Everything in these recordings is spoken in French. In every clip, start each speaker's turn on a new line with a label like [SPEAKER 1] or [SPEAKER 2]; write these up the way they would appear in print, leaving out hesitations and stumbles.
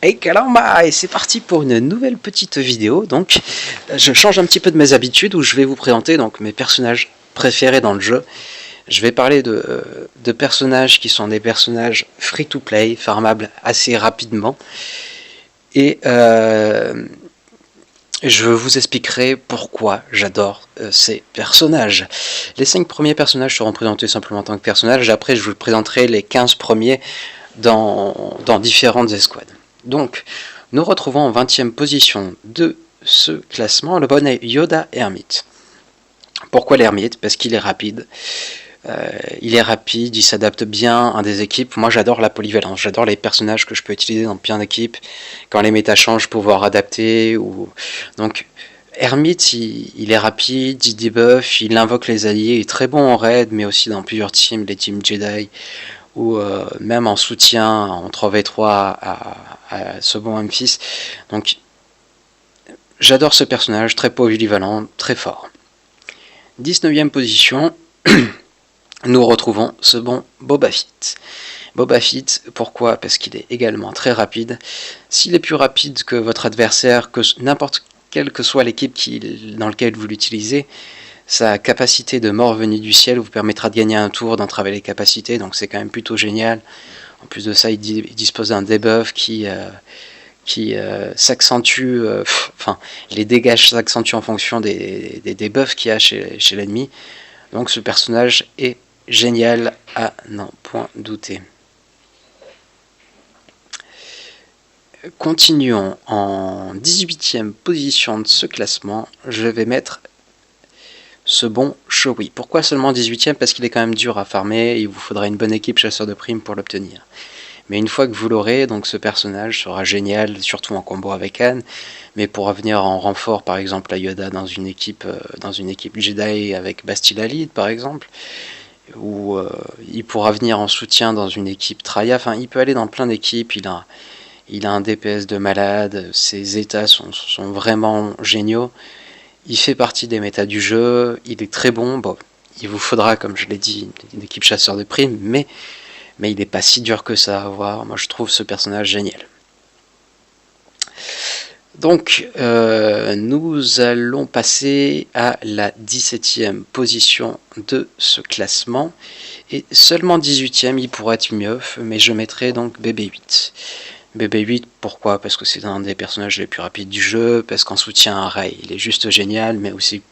[SPEAKER 1] Hey Kalamba, et c'est parti pour une nouvelle petite vidéo. Donc, je change un petit peu de mes habitudes où je vais vous présenter donc mes personnages préférés dans le jeu. Je vais parler de personnages qui sont des personnages free-to-play, farmables assez rapidement. Et je vous expliquerai pourquoi j'adore ces personnages. Les 5 premiers personnages seront présentés simplement en tant que personnages. Après, je vous présenterai les 15 premiers dans différentes escouades. Donc, nous retrouvons en 20e position de ce classement le bonnet Yoda Hermite. Pourquoi l'Hermite? Parce qu'il est rapide. Il s'adapte bien à des équipes. Moi, j'adore la polyvalence. J'adore les personnages que je peux utiliser dans plein d'équipes. Quand les méta changent, pouvoir adapter. Donc, Hermite, il est rapide, il debuff, il invoque les alliés. Il est très bon en raid, mais aussi dans plusieurs teams, les teams Jedi. Ou même en soutien en 3v3 à ce bon Memphis. Donc j'adore ce personnage, très polyvalent, très fort. 19e position, nous retrouvons ce bon Boba Fett. Boba Fett, pourquoi? Parce qu'il est également très rapide. S'il est plus rapide que votre adversaire, que n'importe quelle que soit l'équipe dans laquelle vous l'utilisez, sa capacité de mort venue du ciel vous permettra de gagner un tour, d'entraver les capacités, donc c'est quand même plutôt génial. En plus de ça, il dispose d'un debuff qui s'accentue, les dégâts s'accentuent en fonction des debuffs qu'il y a chez l'ennemi. Donc ce personnage est génial à n'en point douter. Continuons en 18e position de ce classement, je vais mettre ce bon Chewie. Pourquoi seulement 18e? Parce qu'il est quand même dur à farmer, il vous faudra une bonne équipe chasseur de primes pour l'obtenir. Mais une fois que vous l'aurez, donc ce personnage sera génial, surtout en combo avec Han, mais pourra venir en renfort par exemple à Yoda dans une équipe Jedi avec Bastila Lead par exemple, ou il pourra venir en soutien dans une équipe Traya, enfin il peut aller dans plein d'équipes, il a un DPS de malade, ses états sont vraiment géniaux. Il fait partie des méta du jeu, il est très bon. Bon, il vous faudra, comme je l'ai dit, une équipe chasseur de primes, mais il n'est pas si dur que ça à avoir. Moi, je trouve ce personnage génial. Donc, nous allons passer à la 17e position de ce classement. Et seulement 18e, il pourrait être mieux, mais je mettrai donc BB8. BB8, pourquoi? Parce que c'est un des personnages les plus rapides du jeu, parce qu'en soutien à Rey, il est juste génial, mais aussi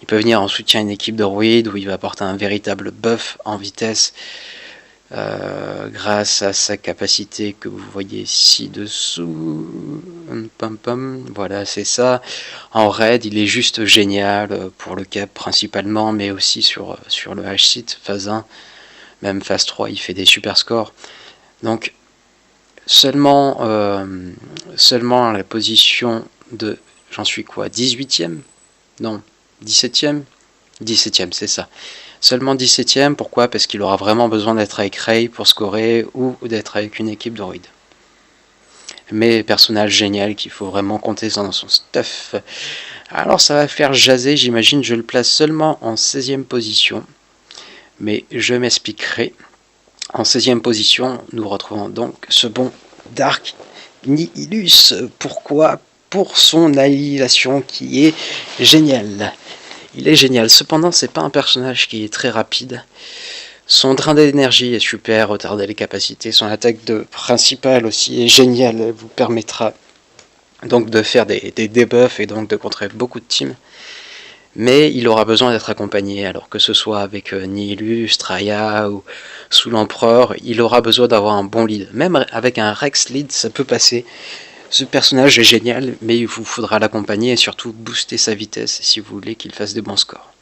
[SPEAKER 1] il peut venir en soutien à une équipe de Droid où il va apporter un véritable buff en vitesse grâce à sa capacité que vous voyez ci-dessous. Voilà, c'est ça. En raid, il est juste génial pour le cap principalement, mais aussi sur le H-Site, phase 1, même phase 3, il fait des super scores. Donc, seulement à la position de, j'en suis quoi, 18e? Non, 17e? 17e, c'est ça. Seulement 17e, pourquoi? Parce qu'il aura vraiment besoin d'être avec Rey pour scorer ou d'être avec une équipe droid. Mais personnage génial qu'il faut vraiment compter dans son stuff. Alors ça va faire jaser, j'imagine, je le place seulement en 16e position. Mais je m'expliquerai. En 16e position, nous retrouvons donc ce bon Dark Nihilus. Pourquoi? Pour son annihilation qui est géniale. Il est génial. Cependant, c'est pas un personnage qui est très rapide. Son drain d'énergie est super, retarder les capacités. Son attaque principale aussi est géniale. Elle vous permettra donc de faire des debuffs et donc de contrer beaucoup de teams. Mais il aura besoin d'être accompagné, alors que ce soit avec Nihilus, Traya ou sous l'Empereur, il aura besoin d'avoir un bon lead. Même avec un Rex lead, ça peut passer. Ce personnage est génial, mais il vous faudra l'accompagner et surtout booster sa vitesse si vous voulez qu'il fasse des bons scores.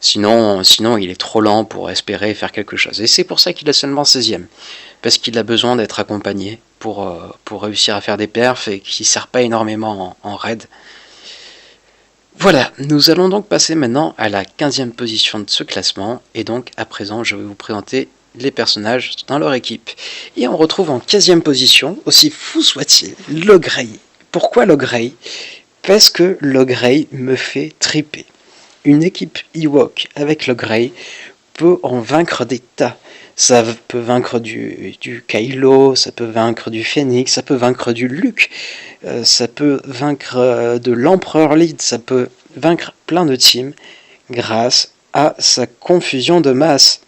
[SPEAKER 1] Sinon, il est trop lent pour espérer faire quelque chose. Et c'est pour ça qu'il est seulement 16e. Parce qu'il a besoin d'être accompagné pour réussir à faire des perfs et qui ne sert pas énormément en raid. Voilà, nous allons donc passer maintenant à la 15e position de ce classement, et donc à présent je vais vous présenter les personnages dans leur équipe. Et on retrouve en 15e position, aussi fou soit-il, Logray. Pourquoi Logray? Parce que Logray me fait triper. Une équipe Ewok avec Logray peut en vaincre des tas. Ça peut vaincre du Kylo, ça peut vaincre du Phoenix, ça peut vaincre du Luke, ça peut vaincre de l'Empereur Lead, ça peut vaincre plein de teams grâce à sa confusion de masse.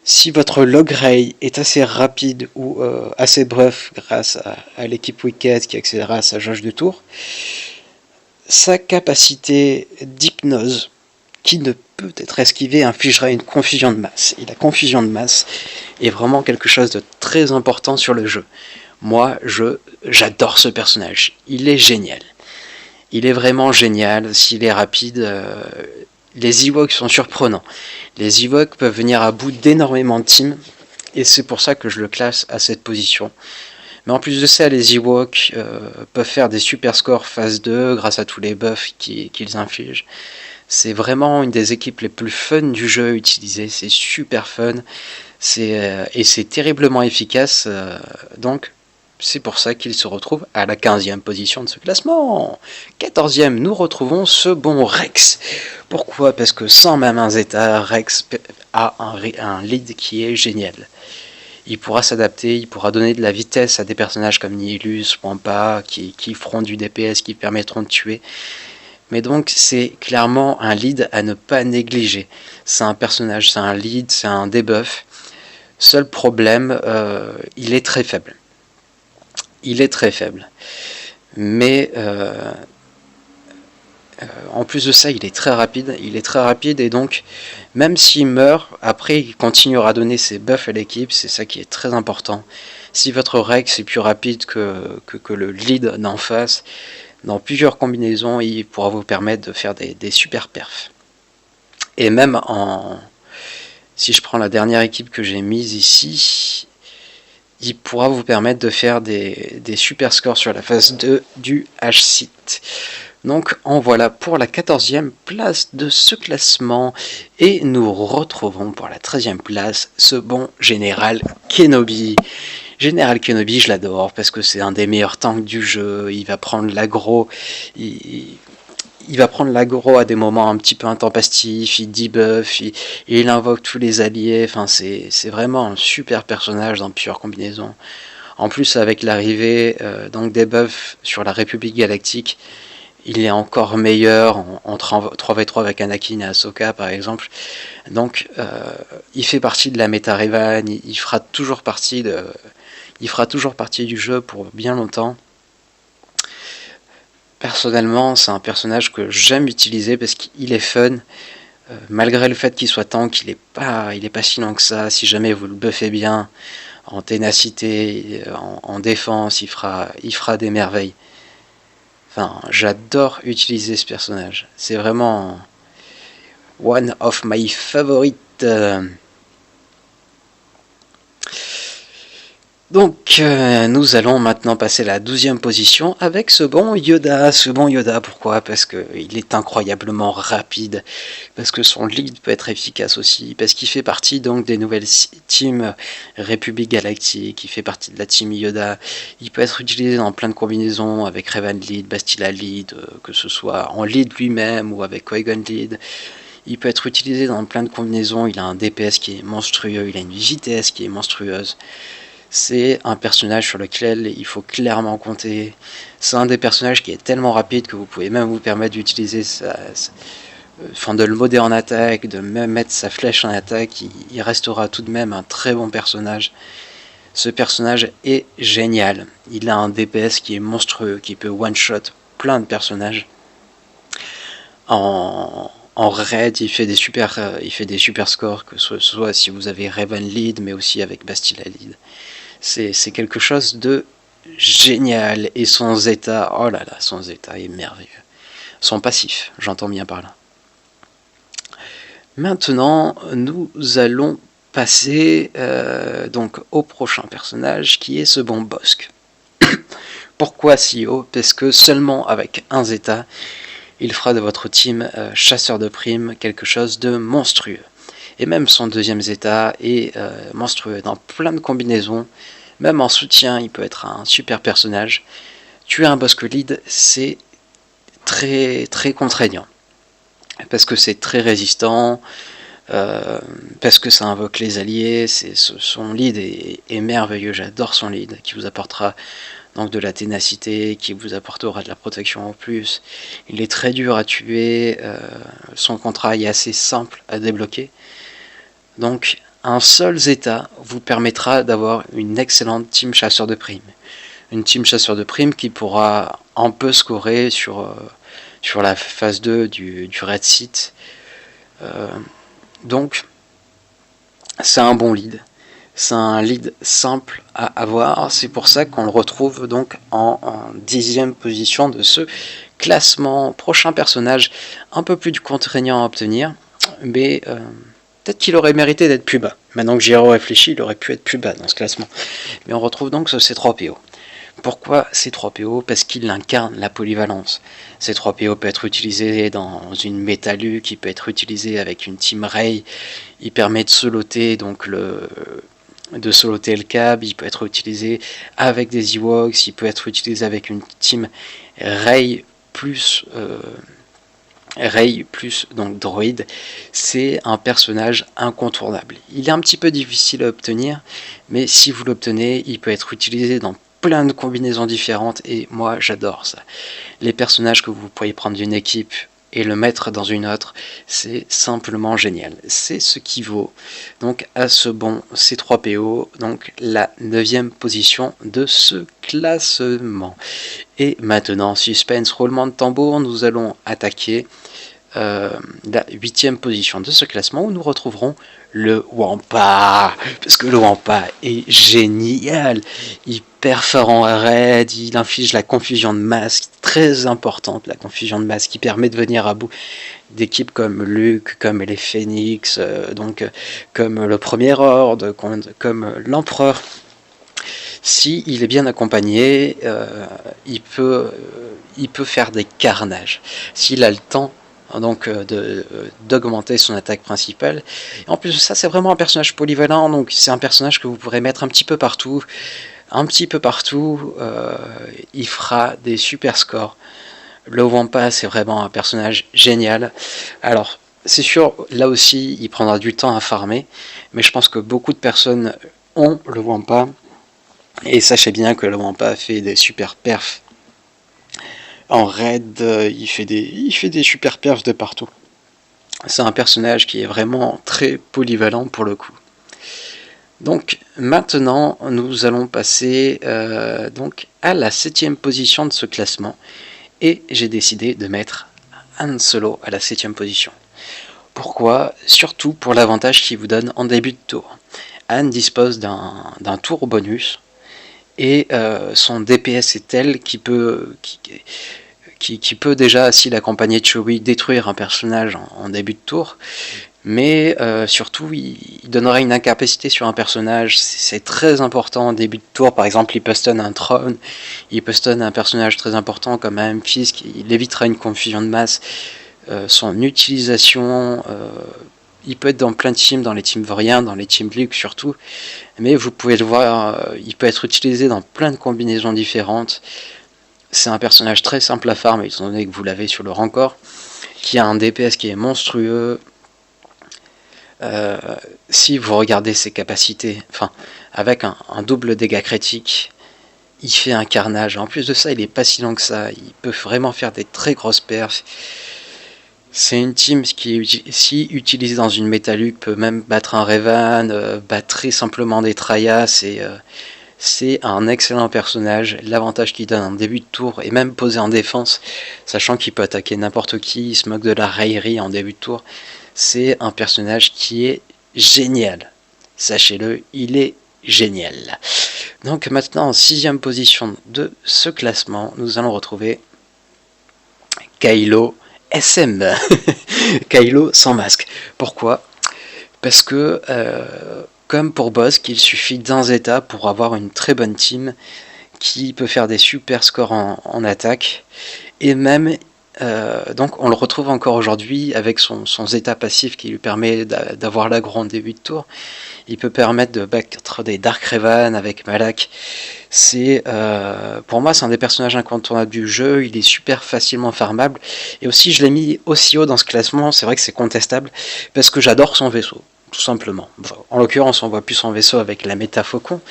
[SPEAKER 1] Si votre Logray est assez rapide ou assez bref grâce à l'équipe Wicked qui accélérera sa jauge de tour, sa capacité d'hypnose qui ne peut être esquivée infligera une confusion de masse. Et la confusion de masse est vraiment quelque chose de très important sur le jeu. Moi, j'adore ce personnage. Il est génial. Il est vraiment génial. S'il est rapide, les Ewoks sont surprenants. Les Ewoks peuvent venir à bout d'énormément de teams. Et c'est pour ça que je le classe à cette position. Mais en plus de ça, les Ewoks peuvent faire des super scores phase 2 grâce à tous les buffs qu'ils infligent. C'est vraiment une des équipes les plus fun du jeu à utiliser. C'est super fun. Et c'est terriblement efficace. Donc, c'est pour ça qu'il se retrouve à la 15e position de ce classement. 14e, nous retrouvons ce bon Rex. Pourquoi ? Parce que sans même un Zeta, Rex a un lead qui est génial. Il pourra s'adapter, il pourra donner de la vitesse à des personnages comme Nihilus, Wampa, qui feront du DPS, qui permettront de tuer. Mais donc c'est clairement un lead à ne pas négliger. C'est un personnage, c'est un lead, c'est un debuff. Seul problème, il est très faible. Il est très faible. Mais en plus de ça, il est très rapide. Il est très rapide et donc, même s'il meurt, après il continuera à donner ses buffs à l'équipe. C'est ça qui est très important. Si votre Rex est plus rapide que le lead d'en face, dans plusieurs combinaisons, il pourra vous permettre de faire des super perfs. Et même si je prends la dernière équipe que j'ai mise ici, il pourra vous permettre de faire des super scores sur la phase 2 du H-Site. Donc en voilà pour la 14e place de ce classement. Et nous retrouvons pour la 13e place ce bon Général Kenobi. Général Kenobi, je l'adore parce que c'est un des meilleurs tanks du jeu. Il va prendre l'aggro. Il va prendre l'aggro à des moments un petit peu intempestifs. Il debuff, il invoque tous les alliés. Enfin, c'est vraiment un super personnage dans plusieurs combinaisons. En plus, avec l'arrivée donc des buffs sur la République Galactique, il est encore meilleur en 3v3 avec Anakin et Ahsoka par exemple. Donc il fait partie de la méta Revan, il fera toujours partie du jeu pour bien longtemps. Personnellement, c'est un personnage que j'aime utiliser parce qu'il est fun. Malgré le fait qu'il soit tank, il est pas si lent que ça. Si jamais vous le buffez bien en ténacité, en défense, il fera des merveilles. Enfin, j'adore utiliser ce personnage. C'est vraiment one of my favorites. Donc, nous allons maintenant passer à la 12e position avec ce bon Yoda. Ce bon Yoda, pourquoi ? Parce qu'il est incroyablement rapide, parce que son lead peut être efficace aussi, parce qu'il fait partie donc des nouvelles teams République Galactique, il fait partie de la team Yoda. Il peut être utilisé dans plein de combinaisons avec Revan lead, Bastila lead, que ce soit en lead lui-même ou avec Qui-Gon lead. Il peut être utilisé dans plein de combinaisons, il a un DPS qui est monstrueux, il a une vitesse qui est monstrueuse. C'est un personnage sur lequel il faut clairement compter. C'est un des personnages qui est tellement rapide que vous pouvez même vous permettre d'utiliser de le modder en attaque, de même mettre sa flèche en attaque. Il restera tout de même un très bon personnage. Ce personnage est génial. Il a un DPS qui est monstrueux, qui peut one-shot plein de personnages. En raid, il fait des super scores, que ce soit si vous avez Revan lead, mais aussi avec Bastila lead. C'est quelque chose de génial. Et son Zeta, oh là là, son Zeta est merveilleux. Son passif, j'entends bien par là. Maintenant, nous allons passer donc au prochain personnage qui est ce bon Bossk. Pourquoi si haut ? Parce que seulement avec un Zeta, il fera de votre team chasseur de primes quelque chose de monstrueux. Et même son deuxième Zeta est monstrueux dans plein de combinaisons. Même en soutien, il peut être un super personnage. Tuer un Bossk lead, c'est très très contraignant. Parce que c'est très résistant. parce que ça invoque les alliés. Son lead est merveilleux, j'adore son lead, qui vous apportera donc de la ténacité, qui vous apportera de la protection en plus. Il est très dur à tuer, son contrat est assez simple à débloquer. Donc un seul Zeta vous permettra d'avoir une excellente team chasseur de primes. Une team chasseur de primes qui pourra un peu scorer sur la phase 2 du Red Seat. Donc c'est un bon lead. C'est un lead simple à avoir. C'est pour ça qu'on le retrouve donc en 10e position de ce classement. Prochain personnage un peu plus contraignant à obtenir, mais peut-être qu'il aurait mérité d'être plus bas. Maintenant que j'y ai réfléchi, il aurait pu être plus bas dans ce classement. Mais on retrouve donc ce C3PO. Pourquoi C3PO? Parce qu'il incarne la polyvalence. C3PO peut être utilisé dans une Métaluc, il peut être utilisé avec une Team Rey, il permet de soloter donc le cab, il peut être utilisé avec des Ewoks, il peut être utilisé avec une Team Rey plus donc droïde. C'est un personnage incontournable. Il est un petit peu difficile à obtenir, mais si vous l'obtenez, il peut être utilisé dans plein de combinaisons différentes et moi j'adore ça. Les personnages que vous pourriez prendre d'une équipe et le mettre dans une autre, c'est simplement génial. C'est ce qui vaut donc à ce bon C3PO, donc la 9e position de ce classement. Et maintenant, suspense, roulement de tambour, nous allons attaquer la 8e position de ce classement où nous retrouverons le Wampa, parce que le Wampa est génial, il perfore en raid, il inflige la confusion de masse, très importante la confusion de masse, qui permet de venir à bout d'équipes comme Luke, comme les Phoenix, comme le Premier Ordre, comme l'Empereur. Si il est bien accompagné, il peut faire des carnages. S'il a le temps donc d'augmenter son attaque principale. Et en plus de ça, c'est vraiment un personnage polyvalent, donc c'est un personnage que vous pourrez mettre un petit peu partout, il fera des super scores. Le Wampa, c'est vraiment un personnage génial. Alors, c'est sûr, là aussi, il prendra du temps à farmer, mais je pense que beaucoup de personnes ont le Wampa, et sachez bien que le Wampa fait des super perfs. En raid, il fait des super perfs de partout. C'est un personnage qui est vraiment très polyvalent pour le coup. Donc maintenant, nous allons passer donc à la 7e position de ce classement. Et j'ai décidé de mettre Han Solo à la 7e position. Pourquoi? Surtout pour l'avantage qu'il vous donne en début de tour. Han dispose d'un tour bonus. Et son DPS est tel qu'il peut déjà, s'il accompagnait de Chewie, détruire un personnage en début de tour, mais surtout il donnerait une incapacité sur un personnage. C'est très important en début de tour. Par exemple, il peut stun un Tron, il peut stun un personnage très important comme un Fisk, il évitera une confusion de masse. Son utilisation, il peut être dans plein de teams, dans les teams Vauriens, dans les teams Luke surtout, mais vous pouvez le voir, il peut être utilisé dans plein de combinaisons différentes. C'est un personnage très simple à farm, étant donné que vous l'avez sur le Rancor, qui a un DPS qui est monstrueux. Si vous regardez ses capacités, enfin, avec un double dégâts critique, il fait un carnage. En plus de ça, il est pas si lent que ça, il peut vraiment faire des très grosses perfs. C'est une team qui, si utilisée dans une Métaluc, peut même battre un Revan, battre très simplement des Traias, et c'est un excellent personnage. L'avantage qu'il donne en début de tour, et même posé en défense, sachant qu'il peut attaquer n'importe qui, il se moque de la raillerie en début de tour, c'est un personnage qui est génial. Sachez-le, il est génial. Donc maintenant, en 6e position de ce classement, nous allons retrouver Kylo SM. Kylo sans masque. Pourquoi? Parce que, comme pour Bossk, il suffit d'un Zeta pour avoir une très bonne team qui peut faire des super scores en attaque. Et même, donc on le retrouve encore aujourd'hui avec son zeta passif qui lui permet d'avoir l'aggro en début de tour. Il peut permettre de battre des Darkraven avec Malak. Pour moi, c'est un des personnages incontournables du jeu. Il est super facilement farmable. Et aussi, je l'ai mis aussi haut dans ce classement. C'est vrai que c'est contestable parce que j'adore son vaisseau, tout simplement. En l'occurrence, on voit plus son vaisseau avec la méta Faucon,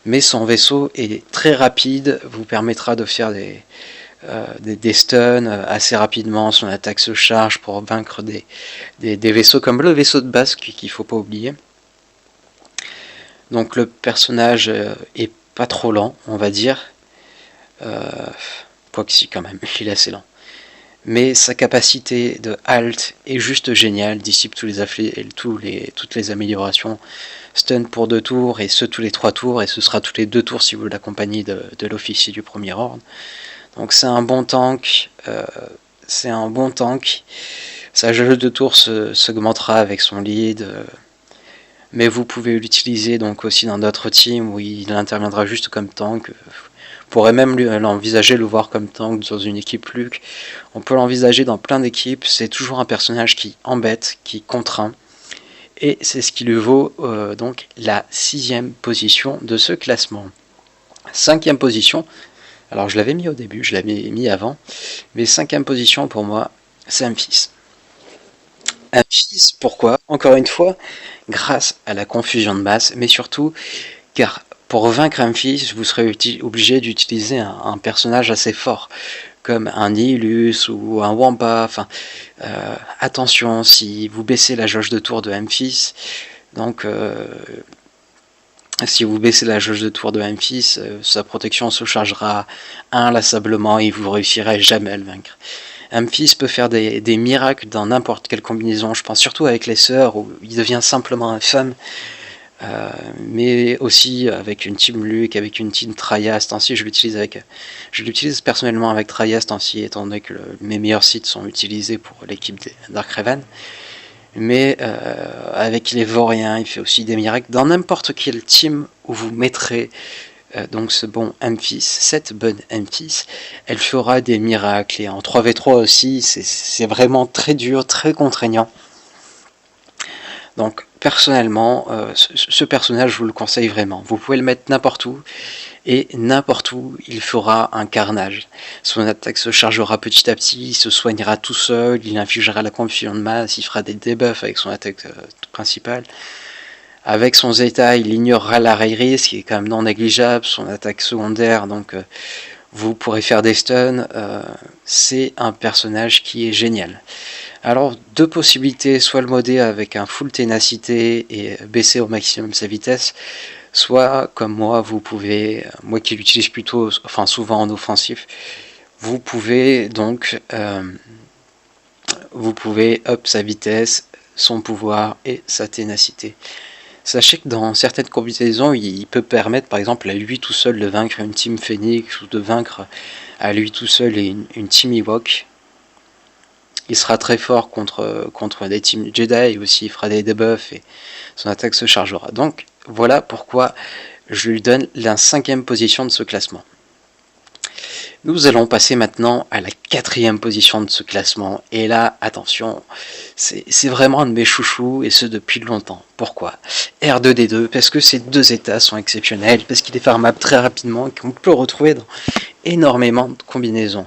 [SPEAKER 1] mais son vaisseau est très rapide, vous permettra de faire des stuns assez rapidement. Son attaque se charge pour vaincre des vaisseaux comme le vaisseau de base qu'il ne faut pas oublier. Donc le personnage est pas trop lent, on va dire. Quoique si, quand même, il est assez lent. Mais sa capacité de halt est juste géniale, dissipe toutes les améliorations. Stun pour 2 tours, et ce tous les 3 tours, et ce sera tous les 2 tours si vous l'accompagnez de l'officier du premier ordre. Donc c'est un bon tank. Sa jauge de tour s'augmentera avec son lead. Mais vous pouvez l'utiliser donc aussi dans d'autres teams où il interviendra juste comme tank. On pourrait même l'envisager, le voir comme tank dans une équipe Luke. On peut l'envisager dans plein d'équipes. C'est toujours un personnage qui embête, qui contraint. Et c'est ce qui lui vaut donc la 6e position de ce classement. 5e position, alors je l'avais mis au début, je l'avais mis avant, mais 5e position pour moi, c'est Amphis. Amphis, pourquoi? Encore une fois, grâce à la confusion de masse, mais surtout car pour vaincre Amphis, vous serez obligé d'utiliser un personnage assez fort, comme un Nihilus ou un Wampa. Enfin, attention, si vous baissez la jauge de tour de Amphis, donc si vous baissez la jauge de tour de Amphis, sa protection se chargera inlassablement et vous ne réussirez jamais à le vaincre. Amphis peut faire des miracles dans n'importe quelle combinaison, je pense surtout avec les sœurs où il devient simplement infâme, mais aussi avec une team Luke, avec une team Triast. Ainsi, je l'utilise personnellement avec Triast, ainsi, étant donné que mes meilleurs sites sont utilisés pour l'équipe des Darkraven. Mais avec les Vauriens, il fait aussi des miracles. Dans n'importe quelle team où vous mettrez donc ce bon Amphis, cette bonne Amphis, elle fera des miracles. Et en 3v3 aussi, c'est vraiment très dur, très contraignant. Donc personnellement, ce personnage, je vous le conseille vraiment. Vous pouvez le mettre n'importe où, et n'importe où, il fera un carnage. Son attaque se chargera petit à petit, il se soignera tout seul, il infligera la confusion de masse, il fera des debuffs avec son attaque principale. Avec son Zeta, il ignorera l'array risk, qui est quand même non négligeable, son attaque secondaire, donc vous pourrez faire des stuns. C'est un personnage qui est génial. Alors, 2 possibilités, soit le modder avec un full ténacité et baisser au maximum sa vitesse, soit comme moi, vous pouvez, moi qui l'utilise plutôt, enfin souvent en offensif, vous pouvez donc up sa vitesse, son pouvoir et sa ténacité. Sachez que dans certaines combinaisons, il peut permettre par exemple à lui tout seul de vaincre une team Phoenix ou de vaincre à lui tout seul une team Ewok. Il sera très fort contre des teams Jedi et aussi il fera des debuffs et son attaque se chargera. Donc voilà pourquoi je lui donne la 5e position de ce classement. Nous allons passer maintenant à la 4e position de ce classement. Et là, attention, c'est vraiment un de mes chouchous, et ce depuis longtemps. Pourquoi? R2D2, parce que ces 2 états sont exceptionnels, parce qu'il est farmable très rapidement, et qu'on peut le retrouver dans énormément de combinaisons.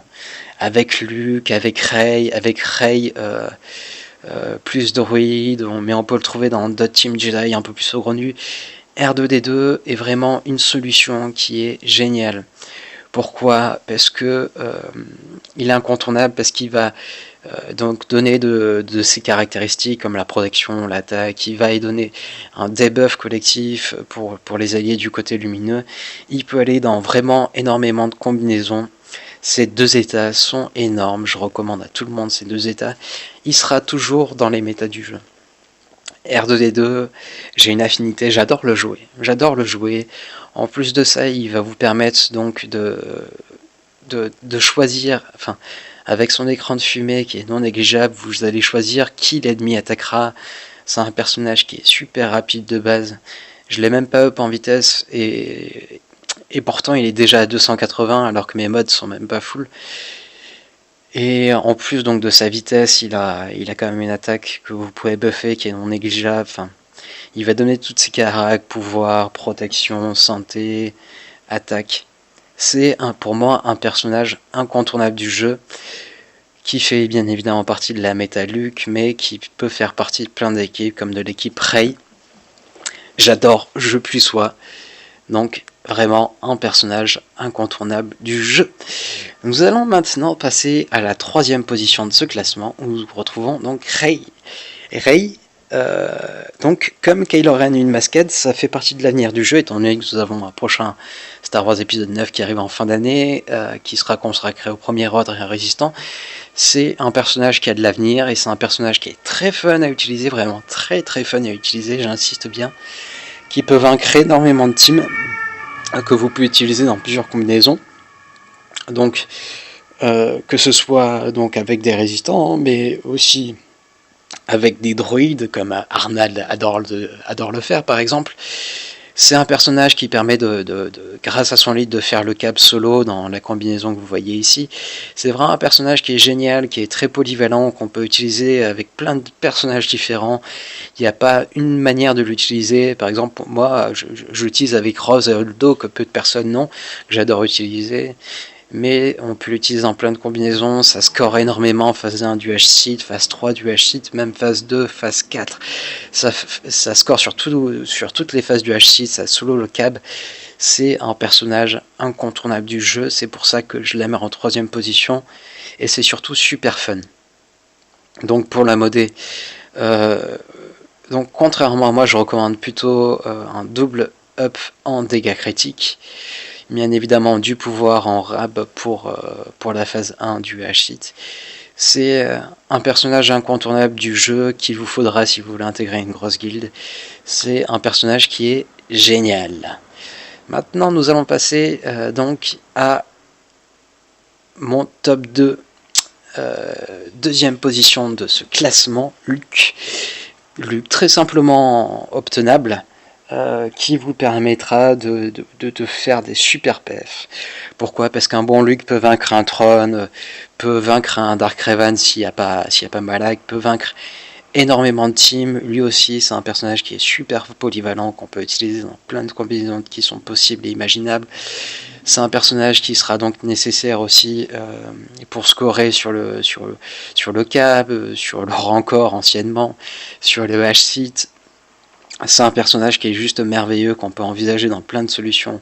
[SPEAKER 1] Avec Luke, avec Rey, plus droïde, mais on peut le trouver dans d'autres teams Jedi un peu plus saugrenus. R2D2 est vraiment une solution qui est géniale. Pourquoi? Parce que il est incontournable, parce qu'il va donc donner de ses caractéristiques comme la protection, l'attaque, il va y donner un debuff collectif pour les alliés du côté lumineux. Il peut aller dans vraiment énormément de combinaisons. Ces 2 états sont énormes, je recommande à tout le monde ces 2 états. Il sera toujours dans les méta du jeu. R2D2, j'ai une affinité, j'adore le jouer. En plus de ça, il va vous permettre donc de choisir, enfin, avec son écran de fumée qui est non négligeable, vous allez choisir qui l'ennemi attaquera. C'est un personnage qui est super rapide de base. Je l'ai même pas up en vitesse et pourtant il est déjà à 280 alors que mes mods sont même pas full. Et en plus donc de sa vitesse, il a quand même une attaque que vous pouvez buffer qui est non négligeable. Enfin, il va donner toutes ses caracs, pouvoir, protection, santé, attaque. C'est pour moi un personnage incontournable du jeu, qui fait bien évidemment partie de la méta Luke, mais qui peut faire partie de plein d'équipes, comme de l'équipe Rey. J'adore Je puis sois. Donc vraiment un personnage incontournable du jeu. Nous allons maintenant passer à la 3e position de ce classement, où nous retrouvons donc Rey. Rey, donc comme Kylo Ren une masquette, ça fait partie de l'avenir du jeu, étant donné que nous avons un prochain Star Wars épisode 9 qui arrive en fin d'année, qui sera consacré au Premier Ordre et un Résistant. C'est un personnage qui a de l'avenir, et c'est un personnage qui est très fun à utiliser, vraiment très très fun à utiliser, j'insiste bien, qui peut vaincre énormément de teams, que vous pouvez utiliser dans plusieurs combinaisons. Donc que ce soit donc avec des résistants, mais aussi avec des droïdes, comme Arnald adore le faire par exemple. C'est un personnage qui permet grâce à son lead, de faire le cap solo dans la combinaison que vous voyez ici. C'est vraiment un personnage qui est génial, qui est très polyvalent, qu'on peut utiliser avec plein de personnages différents. Il n'y a pas une manière de l'utiliser. Par exemple, moi, je l'utilise avec Rose et Holdo, que peu de personnes n'ont, que j'adore utiliser. Mais on peut l'utiliser dans plein de combinaisons, ça score énormément, phase 1 du H-Seed, phase 3 du H-Seed, même phase 2, phase 4. Ça score sur toutes les phases du H-Seed, ça solo le cab. C'est un personnage incontournable du jeu, c'est pour ça que je la mets en 3e position, et c'est surtout super fun. Donc pour la modder, donc contrairement à moi, je recommande plutôt un double up en dégâts critiques. Bien évidemment du pouvoir en rab pour la phase 1 du H-Seed. C'est un personnage incontournable du jeu qu'il vous faudra si vous voulez intégrer une grosse guilde. C'est un personnage qui est génial. Maintenant nous allons passer donc à mon top 2, deuxième position de ce classement, Luke. Luke très simplement obtenable, qui vous permettra de faire des super PF. Pourquoi? Parce qu'un bon Luke peut vaincre un Tron, peut vaincre un Dark Revan s'il n'y a pas Malak, peut vaincre énormément de teams. Lui aussi, c'est un personnage qui est super polyvalent, qu'on peut utiliser dans plein de combinaisons qui sont possibles et imaginables. C'est un personnage qui sera donc nécessaire aussi pour scorer sur le cab, sur le rancor anciennement, sur le H-Seed. C'est un personnage qui est juste merveilleux, qu'on peut envisager dans plein de solutions,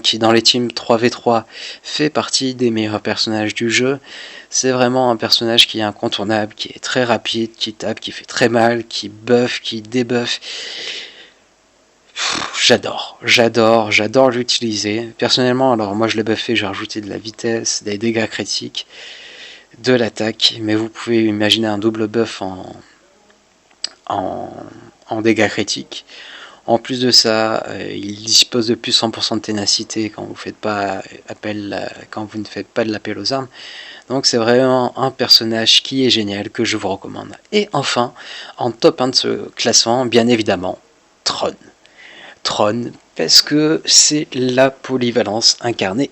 [SPEAKER 1] qui dans les teams 3v3 fait partie des meilleurs personnages du jeu. C'est vraiment un personnage qui est incontournable, qui est très rapide, qui tape, qui fait très mal, qui buff, qui débuffe. J'adore l'utiliser. Personnellement, alors moi je l'ai buffé, j'ai rajouté de la vitesse, des dégâts critiques, de l'attaque, mais vous pouvez imaginer un double buff en dégâts critiques. En plus de ça, il dispose de plus 100% de ténacité quand vous ne faites pas de l'appel aux armes. Donc c'est vraiment un personnage qui est génial, que je vous recommande. Et enfin, en top 1 de ce classement, bien évidemment, Tron. Tron, parce que c'est la polyvalence incarnée.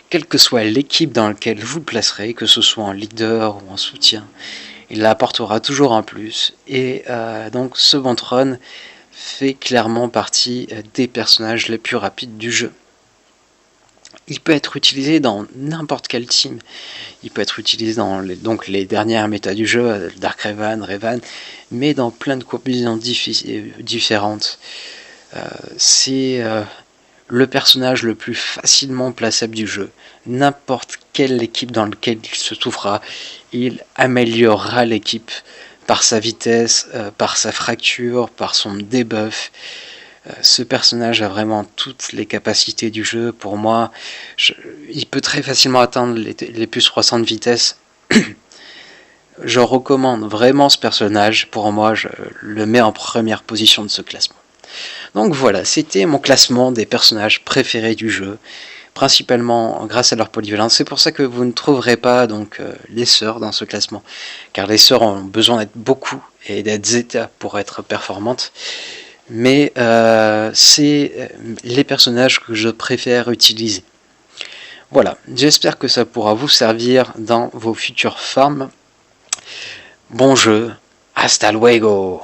[SPEAKER 1] Quelle que soit l'équipe dans laquelle vous le placerez, que ce soit en leader ou en soutien, il apportera toujours un plus. Et donc ce bon Tron fait clairement partie des personnages les plus rapides du jeu. Il peut être utilisé dans n'importe quel team. Il peut être utilisé dans les dernières méta du jeu, Dark Revan, mais dans plein de combinaisons différentes. C'est le personnage le plus facilement plaçable du jeu. N'importe quelle équipe dans laquelle il se trouvera, il améliorera l'équipe par sa vitesse, par sa fracture, par son debuff. Ce personnage a vraiment toutes les capacités du jeu. Pour moi, il peut très facilement atteindre les plus 300 de vitesse. Je recommande vraiment ce personnage. Pour moi, je le mets en première position de ce classement. Donc voilà, c'était mon classement des personnages préférés du jeu, principalement grâce à leur polyvalence. C'est pour ça que vous ne trouverez pas les sœurs dans ce classement, car les sœurs ont besoin d'être beaucoup et d'être zeta pour être performantes. Mais c'est les personnages que je préfère utiliser. Voilà, j'espère que ça pourra vous servir dans vos futures farms. Bon jeu, hasta luego!